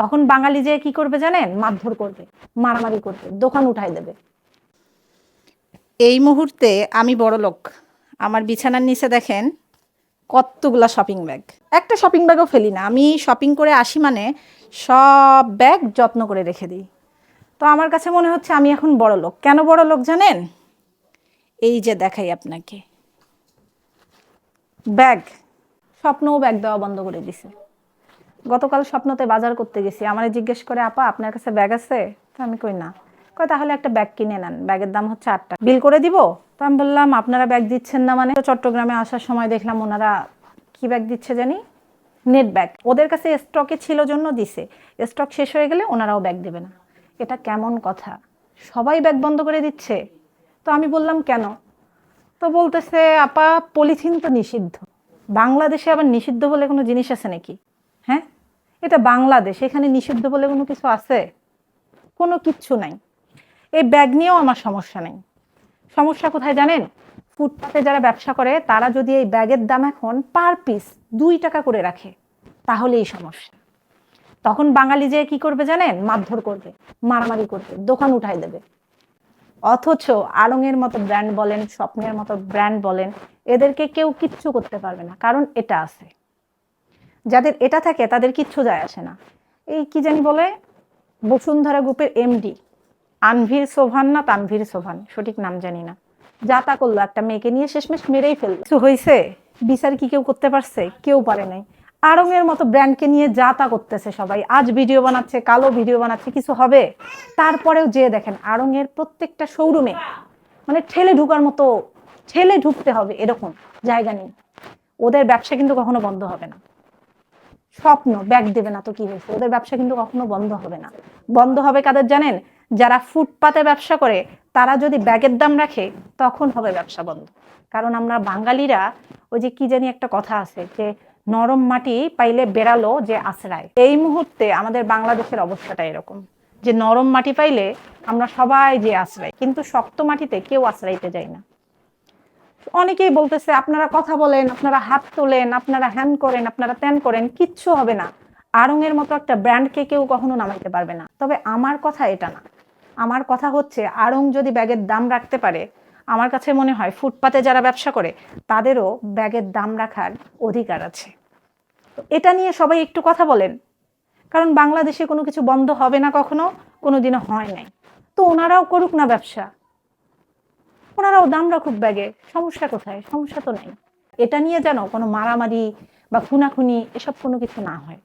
তখন বাঙালি যে কি করবে জানেন? মারধর করবে, মারামারি করবে, দোকান উঠাই দেবে। এই মুহূর্তে আমি বড়লোক, আমার বিছানার নিচে দেখেন কতগুলা শপিং ব্যাগ। একটা শপিং ব্যাগও ফেলি না, আমি শপিং করে আসি মানে সব ব্যাগ যত্ন করে রেখে দিই। তো আমার কাছে মনে হচ্ছে আমি এখন বড়লোক। কেন বড়লোক জানেন? এই যে দেখাই আপনাকে ব্যাগ, স্বপ্নও ব্যাগ দেওয়া বন্ধ করে দিছে। গতকাল স্বপ্নতে বাজার করতে গেছি, আমারে জিজ্ঞেস করে, আপা আপনার কাছে ব্যাগ আছে? তো আমি কই না। কয় তাহলে একটা ব্যাগ কিনে নেন, ব্যাগের দাম হচ্ছে 8 টাকা, বিল করে দিব। তো আমি বললাম আপনারা ব্যাগ দিচ্ছেন না মানে? চট্টগ্রামে আসার সময় দেখলাম ওনারা কি ব্যাগ দিচ্ছে জানি, নেট ব্যাগ। ওদের কাছে স্টকে ছিল জন্য দিছে, স্টক শেষ হয়ে গেলে ওনারাও ব্যাগ দেবে না। এটা কেমন কথা? সবাই ব্যাগ বন্ধ করে দিচ্ছে। তো আমি বললাম কেন? তো বলতেছে আপা পলিথিন তো নিষিদ্ধ। বাংলাদেশে আবার নিষিদ্ধ বলে কোনো জিনিস আছে নাকি? হ্যাঁ, এটা বাংলাদেশ, এখানে নিষিদ্ধ বলে কোনো কিছু আছে? কোনো কিচ্ছু নাই। এই ব্যাগ নিয়েও আমার সমস্যা নেই। সমস্যা কোথায় জানেন? ফুটপাতে যারা ব্যবসা করে তারা যদি এই ব্যাগের দাম এখন পার পিস 2 টাকা করে রাখে, তাহলে এই সমস্যা। তখন বাঙালি যে কি করবে জানেন? মারধর করবে, মারামারি করবে, দোকান উঠাই দেবে। অথচ আড়ং-এর মতো ব্র্যান্ড বলেন, স্বপ্নের মতো ব্র্যান্ড বলেন, এদেরকে কেউ কিচ্ছু করতে পারবে না, কারণ এটা আছে। যাদের এটা থাকে তাদের কিচ্ছু যায় আসে না। এই কি জানি বলে, বসুন্ধরা গ্রুপের এমডি আনভীর সোভান না তানভীর সোভান, সঠিক নাম জানি না, যা তা করলো, একটা মেয়েকে নিয়ে শেষমেশ মেরেই ফেললো। কিছু হয়েছে? বিচার কি কেউ করতে পারছে? কেউ পারে নাই। আড়ং-এর মতো ব্র্যান্ডকে নিয়ে যা তা করতেছে সবাই, আজ ভিডিও বানাচ্ছে, কালো ভিডিও বানাচ্ছে, কিছু হবে? তারপরেও যে দেখেন আড়ং-এর প্রত্যেকটা শোরুমে মানে ঠেলে ঢুকার মতো, ঠেলে ঢুকতে হবে এরকম জায়গা নেই। ওদের ব্যবসা কিন্তু কখনো বন্ধ হবে না। স্বপ্ন ব্যাগ দেবে না তো কি হয়েছে? ওদের ব্যবসা কিন্তু কখনো বন্ধ হবে না। বন্ধ হবে কাদের জানেন? যারা ফুটপাতে ব্যবসা করে, তারা যদি ব্যাগের দাম রাখে তখন হবে ব্যবসা বন্ধ। কারণ আমরা বাঙালিরা, ওই যে কি জানি একটা কথা আছে যে নরম মাটি পাইলে বেড়ালো যে আশ্রয়। এই মুহূর্তে আমাদের বাংলাদেশের অবস্থাটা এরকম যে নরম মাটি পাইলে আমরা সবাই যে আশ্রয়, কিন্তু শক্ত মাটিতে কেউ আশ্রাইতে যায় না। অনেকেই বলতেছে আপনারা কথা বলেন, আপনারা হাত তোলেন, আপনারা হ্যান করেন, আপনারা ত্যান করেন, কিচ্ছু হবে না। আড়ং-এর মতো একটা ব্র্যান্ডকে কেউ কখনো নামাইতে পারবে না। তবে আমার কথা এটা না, আমার কথা হচ্ছে আড়ং যদি ব্যাগের দাম রাখতে পারে, আমার কাছে মনে হয় ফুটপাতে যারা ব্যবসা করে তাদেরও ব্যাগের দাম রাখার অধিকার আছে। তো এটা নিয়ে সবাই একটু কথা বলেন, কারণ বাংলাদেশে কোনো কিছু বন্ধ হবে না, কখনো কোনোদিনও হয় নাই। তো ওনারাও করুক না ব্যবসা, ওনারাও দাম রাখুক ব্যাগে, সমস্যা কোথায়? সমস্যা তো নাই। এটা নিয়ে যেন কোনো মারামারি বা খুনাখুনি এসব কোনো কিছু না হয়।